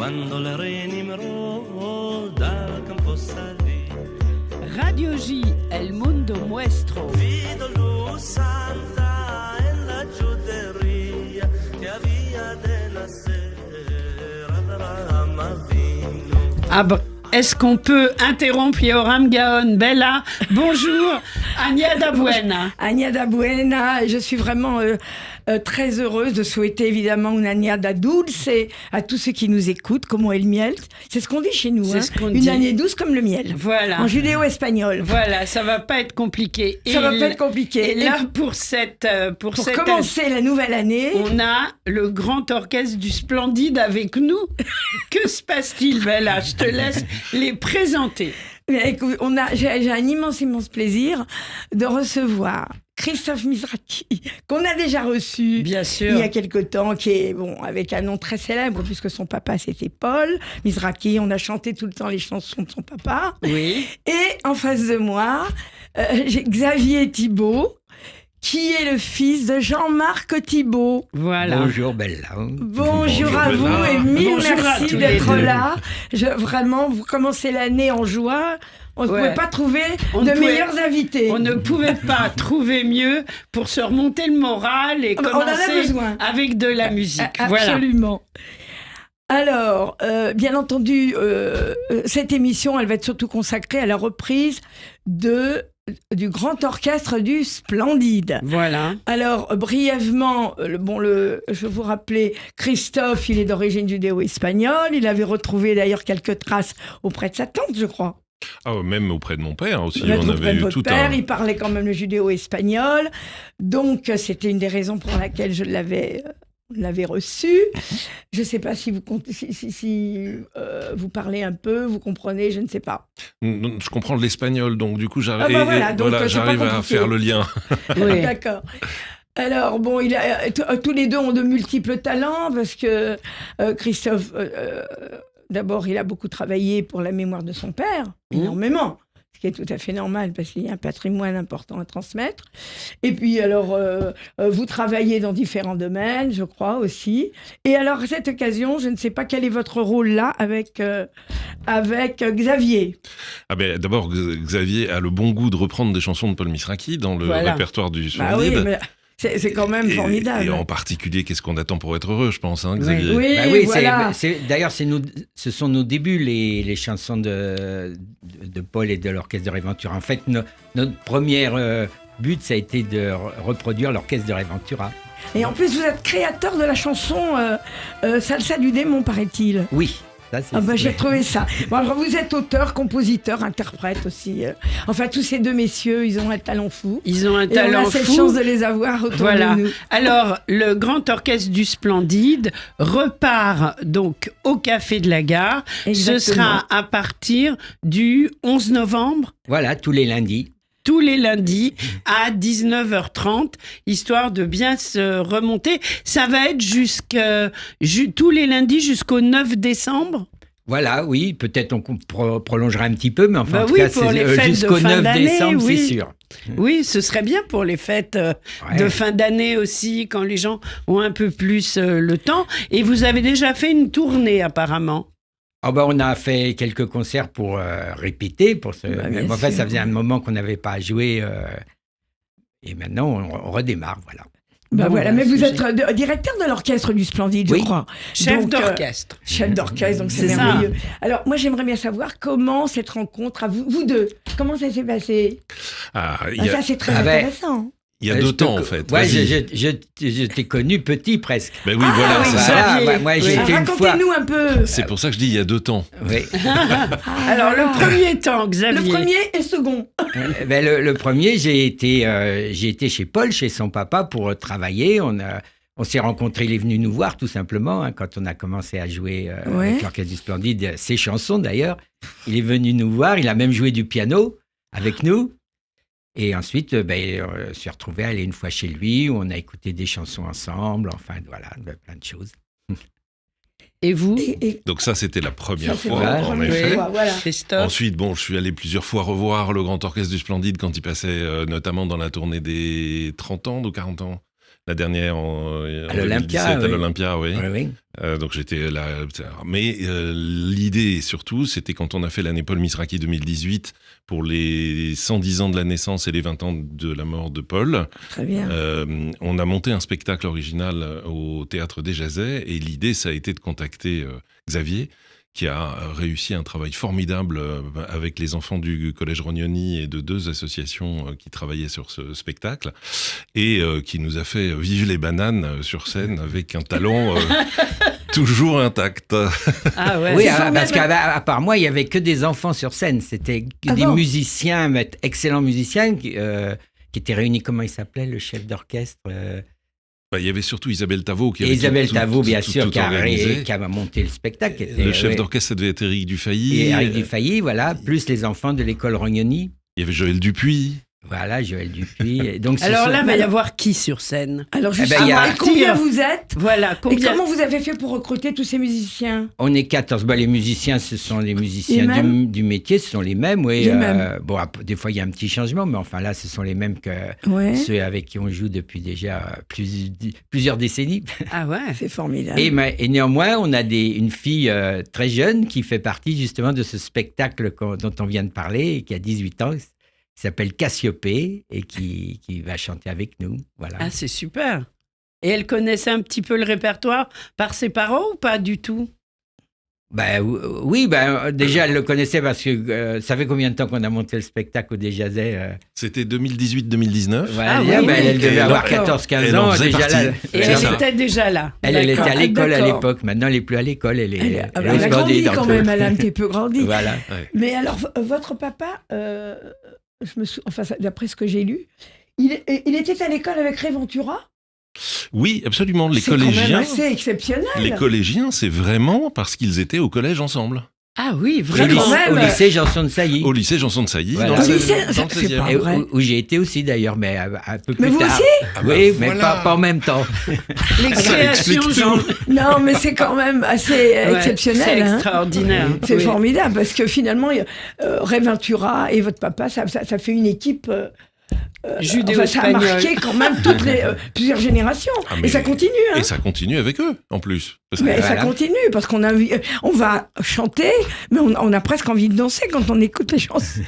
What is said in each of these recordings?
quando le reni mro dal campo salì. Radio J, El Mundo Muestro. Vido luz santa en la giuderia che avvia della sera dalla Malvino. Est-ce qu'on peut interrompre Yoram Gaon Bella? Bonjour, Agnada Buena. Agnada Buena, je suis vraiment très heureuse de souhaiter évidemment une Agnada dulce à tous ceux qui nous écoutent, como el miel. C'est ce qu'on dit chez nous, C'est hein. ce qu'on Une dit. année douce comme le miel. Voilà. En judéo-espagnol. Voilà, ça va pas être compliqué. Ça va pas être compliqué. Et là, pour Pour commencer la nouvelle année, on a le grand orchestre du Splendide avec nous. Que se passe-t-il, Bella? Je te laisse les présenter. mais écoute, j'ai un immense plaisir de recevoir Christophe Mizrachi, qu'on a déjà reçu Bien sûr. il y a quelque temps, qui est avec un nom très célèbre, puisque son papa c'était Paul Mizrachi. On a chanté tout le temps les chansons de son papa. Oui. Et en face de moi, j'ai Xavier Thibault, qui est le fils de Jean-Marc Thibault. Voilà. Bonjour Bella. Bonjour à vous Bella. et mille Bonjour à merci tous les d'être deux. là. Vraiment, vous commencez l'année en joie. On ne Ouais. pouvait pas trouver On de ne pouvait- meilleurs invités. On ne pouvait pas trouver mieux pour se remonter le moral et On en a commencer besoin. avec de la musique. Voilà. Absolument. Alors, bien entendu, cette émission, elle va être surtout consacrée à la reprise du grand orchestre du Splendide. Voilà. Alors, brièvement, je vous rappelais, Christophe, il est d'origine judéo-espagnole. Il avait retrouvé d'ailleurs quelques traces auprès de sa tante, je crois. Ah, même auprès de mon père aussi, Peut-être on auprès avait de eu votre tout père, un... il parlait quand même le judéo-espagnol. Donc, c'était une des raisons pour laquelle je l'avais reçu. Je ne sais pas si vous parlez un peu, vous comprenez, je ne sais pas. Je comprends de l'espagnol, donc du coup, Ah bah voilà, donc, c'est pas j'arrive à compliqué. faire le lien. Oui. D'accord. Alors, bon, tous les deux ont de multiples talents, parce que Christophe, d'abord, il a beaucoup travaillé pour la mémoire de son père, énormément. Ce qui est tout à fait normal, parce qu'il y a un patrimoine important à transmettre. Et puis, alors, vous travaillez dans différents domaines, je crois, aussi. Et alors, à cette occasion, je ne sais pas quel est votre rôle là avec Xavier. Ah ben, d'abord, Xavier a le bon goût de reprendre des chansons de Paul Misraki dans le Voilà. répertoire du Bah oui, Splendide. mais c'est quand même formidable. Et en particulier, qu'est-ce qu'on attend pour être heureux, je pense, hein, Xavier. Oui, Bah oui, voilà. d'ailleurs, ce sont nos débuts, les chansons de Paul et de l'Orchestre de Réventura. En fait, notre premier but, ça a été de reproduire l'Orchestre de Réventura. Et en plus, vous êtes créateur de la chanson Salsa du démon, paraît-il. Oui, ça c'est... Ah bah, j'ai trouvé ça. Bon, alors, vous êtes auteur, compositeur, interprète aussi. Enfin, tous ces deux messieurs, ils ont un talent fou. Ils ont un Et on talent a cette fou. chance de les avoir autour Voilà. de nous. Alors, le grand orchestre du Splendide repart donc au Café de la Gare. Exactement. Ce sera à partir du 11 novembre. Voilà, tous les lundis. Tous les lundis à 19h30, histoire de bien se remonter. Ça va être tous les lundis jusqu'au 9 décembre. Voilà, oui, peut-être on prolongera un petit peu, mais enfin, Bah en tout oui, cas, pour les c'est fêtes de jusqu'au fin 9 d'année, décembre, oui. c'est sûr. Oui, ce serait bien pour les fêtes de Ouais. fin d'année aussi, quand les gens ont un peu plus le temps. Et vous avez déjà fait une tournée apparemment. Ah bah, on a fait quelques concerts pour répéter, Bah, bien mais enfin, sûr. ça faisait un moment qu'on n'avait pas joué, et maintenant on redémarre, voilà. Bah Bon, voilà, bah, mais vous c'est êtes directeur de l'orchestre du Splendide, je Oui. crois. Chef Donc, d'orchestre. Chef d'orchestre, donc c'est C'est ça. merveilleux. Alors, moi, j'aimerais bien savoir comment cette rencontre, à vous deux, comment ça s'est passé? Ah, il Ah, y a, ça, c'est très Ah ben, intéressant. il y a 2 temps, en fait. Ouais, Vas-y. je t'ai connu petit presque. Ben oui, Ah, voilà, oui, c'est ça. ça. Xavier. Voilà, moi, Oui. j'ai été une fois. Racontez-nous un peu. C'est pour ça que je dis il y a 2 temps. Oui. Alors, le voilà. premier temps, Le Xavier. premier et second. Ben, le premier, j'ai été chez Paul, chez son papa, pour travailler. On s'est rencontrés, il est venu nous voir tout simplement, hein, quand on a commencé à jouer Ouais. avec l'Orchestre du Splendide, ses chansons d'ailleurs. Il est venu nous voir, il a même joué du piano avec nous. Et ensuite, on s'est retrouvés à aller une fois chez lui, où on a écouté des chansons ensemble, enfin voilà, plein de choses. Et vous, Et Donc ça, c'était la première ça, c'est fois, vrai, en première effet. fois, voilà. Christophe? Ensuite, bon, je suis allé plusieurs fois revoir le Grand Orchestre du Splendide quand il passait notamment dans la tournée des 30 ans ou 40 ans. la dernière en À l'Olympia, 2017, à oui. l'Olympia, oui. Oui, oui. Donc j'étais là. Mais l'idée, surtout, c'était quand on a fait l'année Paul Misraki 2018 pour les 110 ans de la naissance et les 20 ans de la mort de Paul. Très bien. On a monté un spectacle original au Théâtre des Jazets et l'idée, ça a été de contacter Xavier, qui a réussi un travail formidable avec les enfants du Collège Rognoni et de 2 associations qui travaillaient sur ce spectacle et qui nous a fait vivre les bananes sur scène avec un talent toujours intact. Ah ouais. Oui, C'est formidable. parce qu'à part moi, il y avait que des enfants sur scène. C'était que Ah des bon musiciens, mais excellents musiciens, qui étaient réunis. Comment il s'appelait, le chef d'orchestre Il y avait surtout Isabelle Tavot qui Et avait Isabelle Tavot, bien tout sûr, qui organisé. a monté le spectacle. Qui était, Le chef ouais. d'orchestre, ça devait être Éric Dufay. Et Eric Dufay, voilà, plus les enfants de l'école Rognoni. Il y avait Joël Dupuis. Voilà, Joël Dupuis. Et donc, Alors là, il va y avoir qui sur scène? Alors, ben, justement, il y a- combien vous êtes? Voilà, Et combien? comment vous avez fait pour recruter tous ces musiciens? on est 14. Bah, les musiciens, ce sont les musiciens Les mêmes du métier, ce sont les mêmes. Oui, Les mêmes. Bon, des fois, il y a un petit changement, mais enfin là, ce sont les mêmes que Ouais. ceux avec qui on joue depuis déjà plusieurs décennies. Ah ouais. C'est formidable. Et néanmoins, on a une fille très jeune qui fait partie justement de ce spectacle dont on vient de parler et qui a 18 ans, qui s'appelle Cassiopée et qui va chanter avec nous. Voilà. Ah, c'est super. Et elle connaissait un petit peu le répertoire par ses parents ou pas du tout? Ben, oui, déjà, elle le connaissait parce que ça fait combien de temps qu'on a monté le spectacle au Desjazets C'était 2018-2019. Voilà, Ah oui, elle oui. devait Et avoir d'accord. 14-15 Elle en ans faisait déjà partie. là. Et C'est elle ça. était déjà là. Elle était D'accord. à l'école à d'accord. l'époque. Maintenant, elle n'est plus à l'école. Elle est Elle a au grandi Splendide, quand entre même, autres. elle a un petit peu grandi. Voilà. Mais alors, votre papa, enfin, d'après ce que j'ai lu, il était à l'école avec Ray Ventura. Oui, absolument. Les C'est quand même collégiens, assez exceptionnel. les collégiens, c'est vraiment parce qu'ils étaient au collège ensemble. Ah oui, Au vraiment. quand même. lycée Janson de Sailly. Au lycée Janson de Sailly, Voilà. dans Au le lycée, dans le c'est 16e. pas Et vrai. où j'ai été aussi d'ailleurs, mais un peu plus Mais vous tard. aussi Ah bah Oui, mais voilà. pas en même temps. Les créations, explique Jean. tout. Non, mais c'est quand même assez Ouais, exceptionnel. C'est hein. extraordinaire. C'est Oui. formidable parce que finalement, Ray Ventura et votre papa, ça fait une équipe. Ça a Judéo-espagnol. marqué quand même plusieurs générations. Ah, et mais- ça continue. Hein. Et ça continue avec eux, en plus. Parce que- Mais ça Voilà. continue parce on va chanter, mais on a presque envie de danser quand on écoute les chansons.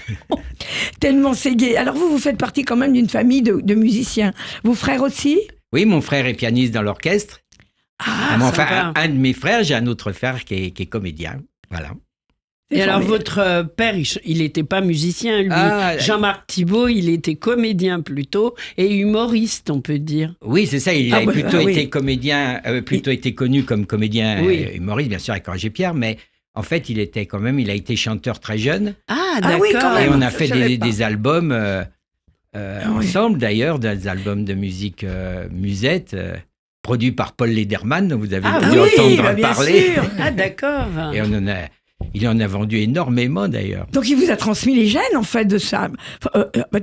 Tellement c'est gai. Alors vous faites partie quand même d'une famille de musiciens. Vos frères aussi? Oui, mon frère est pianiste dans l'orchestre. Ah, Mais enfin, sympa. un de mes frères, j'ai un autre frère qui est comédien. Voilà. C'est Et alors, formidable. votre père, il n'était pas musicien, lui. Ah, Jean-Marc Thibault, il était comédien plutôt et humoriste, on peut dire. Oui, c'est ça. Il a bah, plutôt oui. été comédien, plutôt été connu comme comédien Oui. humoriste, bien sûr, avec Roger Pierre, mais en fait, il a été chanteur très jeune. Ah, Ah oui, d'accord. quand Et même. on a je fait savais pas. des albums oui. ensemble, d'ailleurs, des albums de musique musette, produits par Paul Lederman, dont vous avez Ah dû oui, entendre bah, bien parler. sûr. Ah, d'accord. Et il en a vendu énormément, d'ailleurs. Donc il vous a transmis les gènes en fait de ça.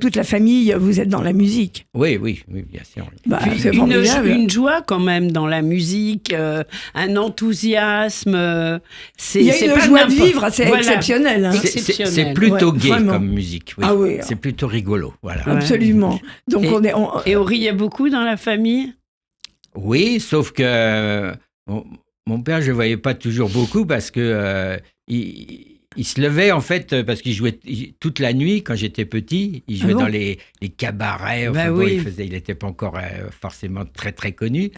Toute la famille, vous êtes dans la musique. Oui, bien sûr. Bah, Puis c'est formidable. une joie quand même dans la musique, un enthousiasme. Il y a c'est une pas joie de n'importe- vivre assez Voilà. exceptionnelle. hein. Exceptionnel. C'est plutôt Ouais, gai vraiment. comme musique. Oui. Ah oui. C'est plutôt rigolo. Voilà. Ouais. Absolument. Donc Et- on Et on riait beaucoup dans la famille. Oui, sauf que mon père, je ne voyais pas toujours beaucoup parce que il se levait en fait parce qu'il jouait toute la nuit quand j'étais petit. Il jouait Ah bon dans les cabarets. Enfin, Bah bon, oui. il n'était pas encore forcément très très connu.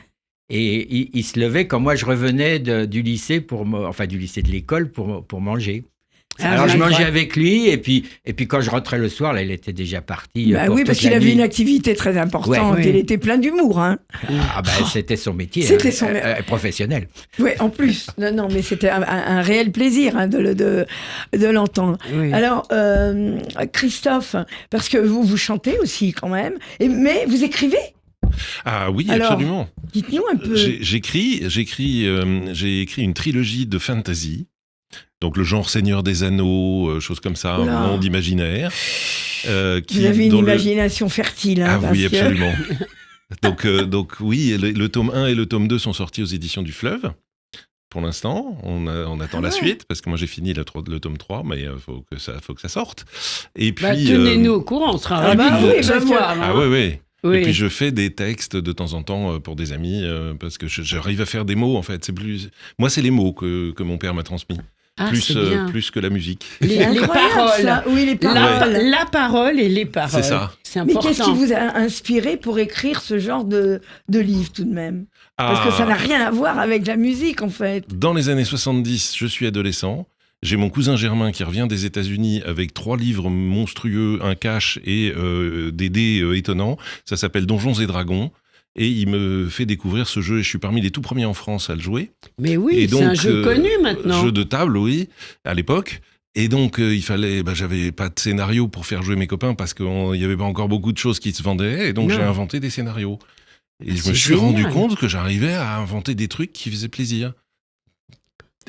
Et il se levait quand moi je revenais du lycée du lycée de l'école pour manger. Ah, Alors je d'accord. mangeais avec lui et puis quand je rentrais le soir, là, il était déjà parti. Bah pour oui, parce toute la qu'il avait nuit. une activité très importante. Ouais. Il était plein d'humour. Hein. Ah ben c'était son métier. C'était son- professionnel. Oui, en plus. Non, mais c'était un réel plaisir hein, de l'entendre. Oui. Alors, Christophe, parce que vous chantez aussi quand même, mais vous écrivez. Ah oui, Alors, absolument. Dites-nous un peu. J'ai écrit une trilogie de fantasy. Donc le genre Seigneur des Anneaux, choses comme ça, Oula. un monde imaginaire. Vous avez une dans le- imagination fertile. Hein, Ah oui, parce que- absolument. donc oui, le tome 1 et le tome 2 sont sortis aux éditions du Fleuve. Pour l'instant, on attend Ah la ouais. suite, parce que moi j'ai fini le tome 3, mais il faut que ça sorte. Et puis, Bah, tenez-nous au courant, on sera Ah ravis bah de vous oui, parce que- recevoir. Ah hein. oui, oui. Oui. Et puis je fais des textes de temps en temps pour des amis parce que j'arrive à faire des mots en fait. Moi c'est les mots que mon père m'a transmis. Ah, c'est bien. Plus que la musique. Les Incroyable, paroles. ça. Oui, les paroles. La parole et les paroles. C'est ça. C'est Mais important. qu'est-ce qui vous a inspiré pour écrire ce genre de livre tout de même? Parce que ça n'a rien à voir avec la musique en fait. Dans les années 70, je suis adolescent. J'ai mon cousin Germain qui revient des États-Unis avec 3 livres monstrueux, un cache et des dés étonnants. Ça s'appelle Donjons et Dragons. Et il me fait découvrir ce jeu. Et je suis parmi les tout premiers en France à le jouer. Mais oui, Et c'est un donc, jeu connu maintenant. Jeu de table, oui, à l'époque. Et donc, il fallait. J'avais pas de scénario pour faire jouer mes copains parce qu'il y avait pas encore beaucoup de choses qui se vendaient. Et donc, Non. j'ai inventé des scénarios. Et je C'est me suis rendu génial. compte que j'arrivais à inventer des trucs qui faisaient plaisir.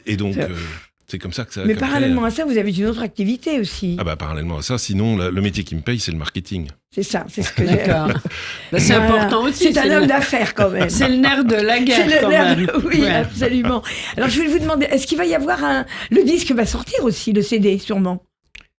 Et donc, c'est comme ça que ça. Mais qu'après, parallèlement à ça, vous avez une autre activité aussi. parallèlement à ça, sinon, le métier qui me paye, c'est le marketing. C'est ça, c'est ce que j'ai. D'accord. Bah, c'est Voilà. important aussi. C'est un homme d'affaires quand même. C'est le nerf de la guerre, C'est le quand nerf même. de- Oui, Ouais. absolument. Alors je vais vous demander, est-ce qu'il va y avoir le disque va sortir aussi, le CD sûrement?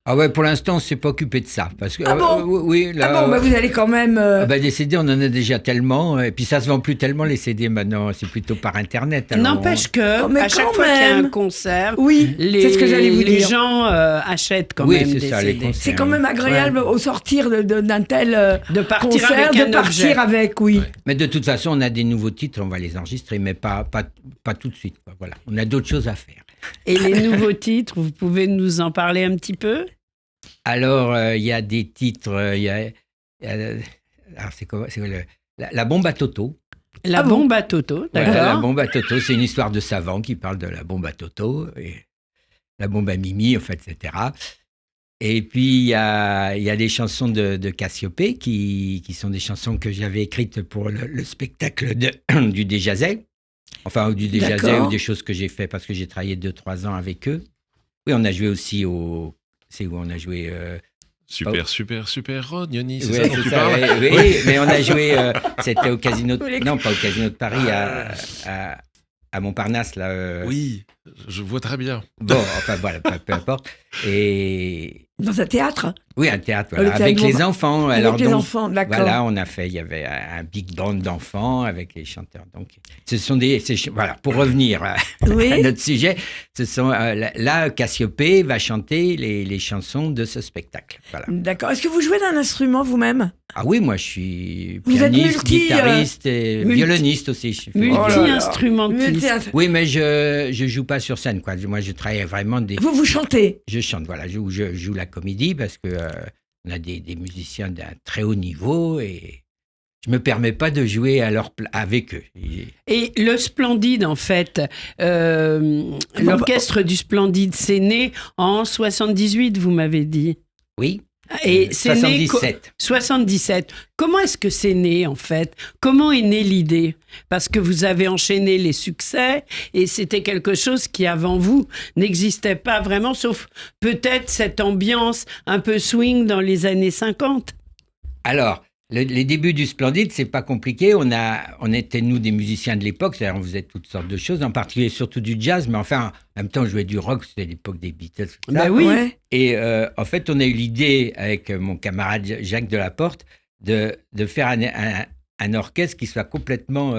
Ah ouais, pour l'instant, on s'est pas occupé de ça. Parce que, Ah bon oui, là, Ah bon, bah vous allez quand même. des CD, on en a déjà tellement. Et puis ça se vend plus tellement, les CD maintenant. C'est plutôt par Internet. Alors N'empêche que, Oh, mais à chaque quand fois qu'il y a même. un concert, Oui, c'est ce que j'allais vous les dire. gens achètent quand Oui, même c'est des ça, les CD. concerts. C'est quand même agréable au sortir d'un tel De partir concert, avec de un partir objet. avec, oui. Ouais. Mais de toute façon, on a des nouveaux titres, on va les enregistrer, mais pas tout de suite, quoi. Voilà. On a d'autres choses à faire. Et les nouveaux titres, vous pouvez nous en parler un petit peu? Alors, il y a des titres, alors c'est quoi, la bombe à Toto. La Ah bon bombe à Toto, Voilà, d'accord. la bombe à Toto, c'est une histoire de savant qui parle de la bombe à Toto, et la bombe à Mimi, en fait, etc. Et puis, il y a des chansons de Cassiopée qui sont des chansons que j'avais écrites pour le spectacle du Déjazet. Enfin, ou du Déjazet, D'accord. ou des choses que j'ai fait parce que j'ai travaillé 2-3 ans avec eux. Oui, on a joué aussi c'est où on a joué Super, Rognoni, c'est Ouais, ça dont c'est tu ça, parles oui, mais on a joué, c'était au casino, Tous les- non pas au casino de Paris, à Montparnasse, là. Oui, je vois très bien. Bon, enfin voilà, peu importe. Et Dans un théâtre, oui, un théâtre, Le voilà, théâtre avec les Montparnasse. enfants. avec Alors, les donc, enfants, d'accord. voilà, il y avait un big band d'enfants avec les chanteurs. Donc, ce sont voilà, pour revenir à Oui. notre sujet, ce sont, là, Cassiopée va chanter les chansons de ce spectacle. Voilà. D'accord. Est-ce que vous jouez d'un instrument vous-même? Ah oui, moi je suis Vous êtes pianiste, multi, guitariste et multi- violoniste aussi. Je fais- Oh là là. Multi-instrumentiste. Oui, mais je joue pas sur scène, quoi. Moi, je travaille vraiment Vous chantez? je chante, voilà. Je joue la comédie parce que on a des musiciens d'un très haut niveau et je me permets pas de jouer avec eux. Et le Splendide, en fait, l'orchestre du Splendide, c'est né en 78, vous m'avez dit. Oui. Et c'est né 77. 77. Comment est-ce que c'est né, en fait? Comment est née l'idée? Parce que vous avez enchaîné les succès et c'était quelque chose qui, avant vous, n'existait pas vraiment, sauf peut-être cette ambiance un peu swing dans les années 50. Alors, les débuts du Splendide, c'est pas compliqué. On était, nous, des musiciens de l'époque, c'est-à-dire on faisait toutes sortes de choses, en particulier surtout du jazz, mais enfin, en même temps, on jouait du rock, c'était l'époque des Beatles. tout ça. Ben oui. Ouais. Et en fait, on a eu l'idée, avec mon camarade Jacques Delaporte, de faire un orchestre qui soit complètement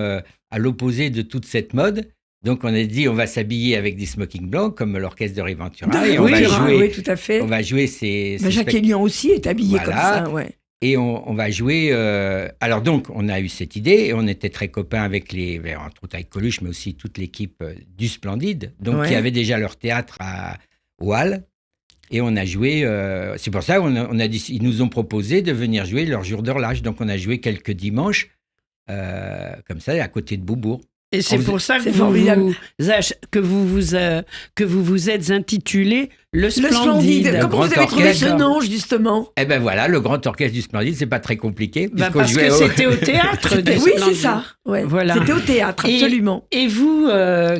à l'opposé de toute cette mode. Donc, on a dit, on va s'habiller avec des smokings blancs, comme l'orchestre de Riventura, et on va jouer, oui, tout à fait. on va jouer ces Jacques spectacles. Elion aussi est habillé Voilà. comme ça, ouais. Et on va jouer. Alors donc, on a eu cette idée et on était très copains avec entre autres avec Coluche, mais aussi toute l'équipe du Splendide, donc Ouais. qui avait déjà leur théâtre au Hall. Et on a joué. C'est pour ça qu'on a dit, ils nous ont proposé de venir jouer leur jour de relâche. Donc on a joué quelques dimanches comme ça à côté de Beaubourg. Et c'est On pour ça que c'est formidable. que vous vous êtes intitulé Le Le Splendide. Splendide. Le Comment grand vous avez trouvé orchestre. ce nom, justement? Eh ben voilà, le grand orchestre du Splendide, c'est pas très compliqué. Bah, puisqu'on parce jouait que au- c'était au théâtre du Oui, c'est Splendide. ça. Ouais. Voilà. C'était au théâtre, Et- absolument. Et vous,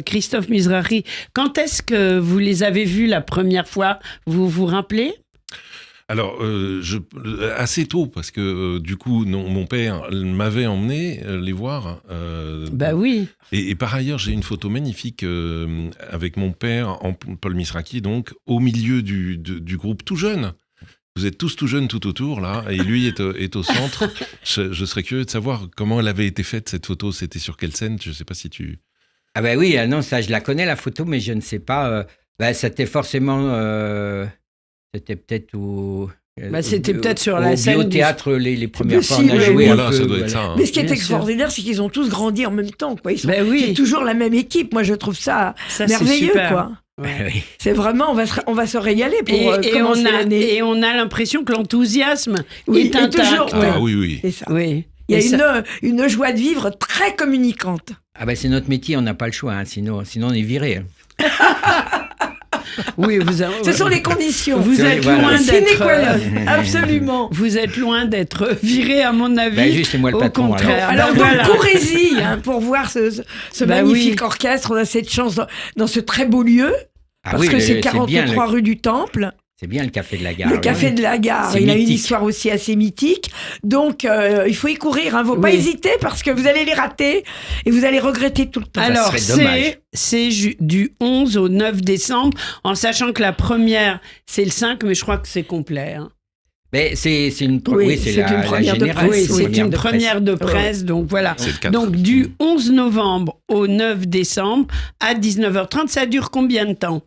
Christophe Mizrahi, quand est-ce que vous les avez vus la première fois? Vous vous rappelez? Alors, assez tôt, parce que du coup, mon père m'avait emmené les voir. Bah oui. Et par ailleurs, j'ai une photo magnifique avec mon père, Paul Misraki, donc, au milieu du groupe tout jeune. Vous êtes tous tout jeunes tout autour, là, et lui est au centre. Je serais curieux de savoir comment elle avait été faite, cette photo. C'était sur quelle scène? Je ne sais pas si tu... Ah ben oui, non, ça, je la connais, la photo, mais je ne sais pas. C'était forcément... c'était peut-être au... C'était peut-être sur la au scène du- théâtre les premières fois, on possible, a joué un Voilà, peu, ça doit être voilà. ça. hein. Mais ce qui est Bien sûr. extraordinaire, c'est qu'ils ont tous grandi en même temps. Quoi. Ben oui. C'est toujours la même équipe. Moi, je trouve ça Ça, c'est merveilleux. super. Quoi. Ouais. Oui. C'est vraiment, on va se régaler pour Et commencer l'année. on a l'impression que l'enthousiasme Oui, est intact. toujours, Ah ouais. oui. C'est ça. Oui. Il y Et a une joie de vivre très communicante. Ah ben c'est notre métier, on n'a pas le choix, hein, sinon on est viré. hein. Oui, Ce sont les conditions. vous C'est- êtes voilà. loin Sine d'être. qua non. Absolument. Vous êtes loin d'être viré, à mon avis. Ben, juste, c'est moi le Au patron, contraire. Alors, Ben donc, voilà. courez-y pour voir ce Bah magnifique orchestre. On a cette chance dans ce très beau lieu, Ah parce oui, que c'est bien 43 rue du Temple. c'est bien le café de la gare. Le café ouais. de la gare, C'est il a une mythique. histoire aussi assez mythique. Donc, il faut y courir. Il ne faut pas Oui. hésiter parce que vous allez les rater et vous allez regretter tout le temps. Alors, serait dommage. c'est du 11 au 9 décembre, en sachant que la première, c'est le 5, mais je crois que c'est complet. hein. Mais c'est une, Oui, oui, c'est c'est la, une première de générale, presse, Oui, c'est une de première presse. de presse, donc voilà. C'est le 4. Donc, du 11 novembre au 9 décembre à 19h30, ça dure combien de temps?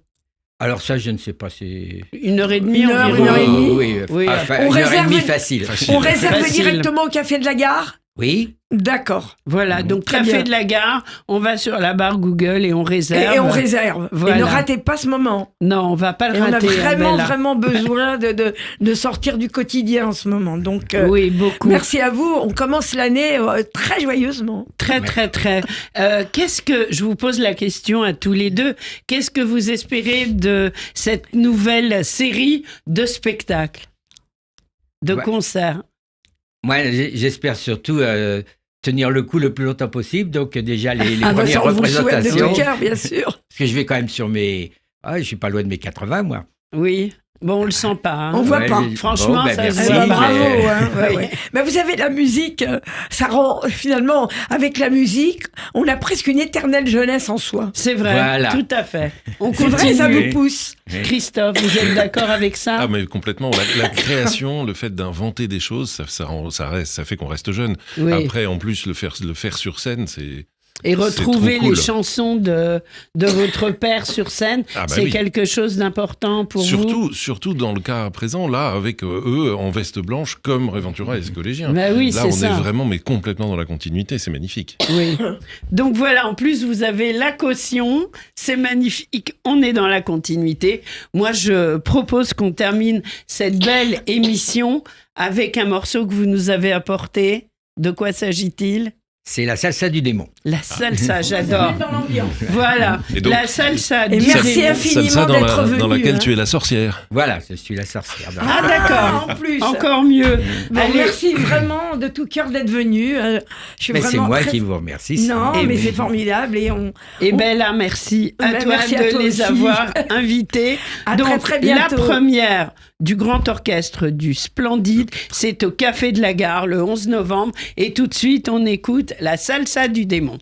Alors ça, je ne sais pas, c'est... 1h30 Une heure, environ. une heure et demie. Oui, Oui, enfin, on 1h30 réserve- facile. On réserve Facile. directement au café de la gare. Oui, D'accord. Voilà, donc Très café bien. de la gare, on va sur la barre Google et on réserve. Et on réserve. Voilà. Et ne ratez pas ce moment. Non, on va pas le Et on a rater. vraiment, Bella. vraiment besoin de sortir du quotidien en ce moment. Donc, Oui, beaucoup. merci à vous. On commence l'année très joyeusement. Très, très, très. Qu'est-ce que, je vous pose la question à tous les deux, qu'est-ce que vous espérez de cette nouvelle série de spectacles, de Ouais. concerts? moi j'espère surtout tenir le coup le plus longtemps possible, donc déjà les Ah bah premières ça, on vous le souhaite de représentations, tout cœur, bien sûr. parce que je vais quand même sur mes... Ah, je suis pas loin de mes 80, moi. Oui. Bon, on le sent pas. hein. On voit Ouais, pas. Franchement, ben, ça Eh se merci, voit. ben, bravo. mais- Hein, ouais, Oui. ouais. Mais vous savez, la musique, ça rend finalement, avec la musique, on a presque une éternelle jeunesse en soi. C'est vrai, Voilà. tout à fait. On C'est vrai, ça continue. vous pousse. Christophe, vous êtes d'accord avec ça? Ah mais complètement. La création, le fait d'inventer des choses, ça fait qu'on reste jeune. Oui. Après, en plus, le faire sur scène, c'est... Et retrouver trop cool. les chansons de votre père sur scène, Ah bah c'est oui. quelque chose d'important pour vous? Surtout dans le cas présent, là, avec eux en veste blanche, comme Réventura et ses collégiens. Bah oui, Là, c'est on ça. est vraiment mais complètement dans la continuité, c'est magnifique. Oui. Donc voilà, en plus, vous avez la caution. C'est magnifique. On est dans la continuité. Moi, je propose qu'on termine cette belle émission avec un morceau que vous nous avez apporté. De quoi s'agit-il? C'est la salsa du démon. La salsa, j'adore. Dans l'ambiance. Voilà, Et donc, la salsa Et du merci démon. infiniment Salsa d'être venu. dans laquelle hein. tu es la sorcière. Voilà, je suis la sorcière. Ah d'accord, En plus. encore mieux. Bon, Allez. merci vraiment de tout cœur d'être venu. Je suis Mais c'est vraiment moi très- qui vous remercie. Non, Eh mais oui. c'est formidable et on. Et Bella, merci à Ben, toi merci de à toi les aussi. avoir invités. À Donc, très, très bientôt. la première du Grand Orchestre du Splendide, c'est au Café de la Gare le 11 novembre. Et tout de suite, on écoute la salsa du démon.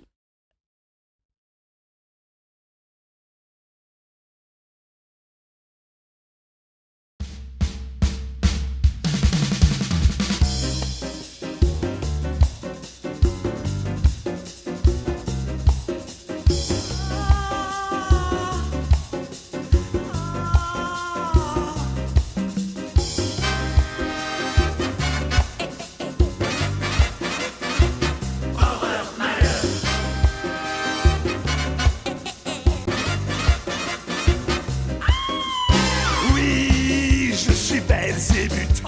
Oui, je suis Belzébuth.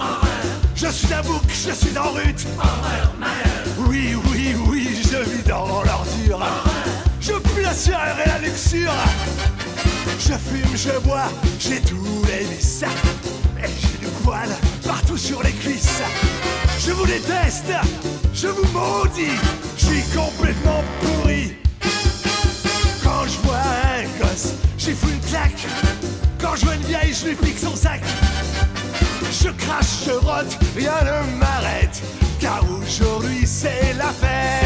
Je suis un bouc, je suis en rute. Oui, oui, oui, je vis dans l'ordure. Je pue la sueur et la luxure. Je fume, je bois, j'ai tous les vices. Et j'ai du poil partout sur les cuisses. Je vous déteste, je vous maudis. Je suis complètement pourri. Quand je vois un gosse, j'y fous une claque. Quand je vois une vieille, je lui pique son sac. Je crache, je rote, rien ne m'arrête. Car aujourd'hui c'est la fête.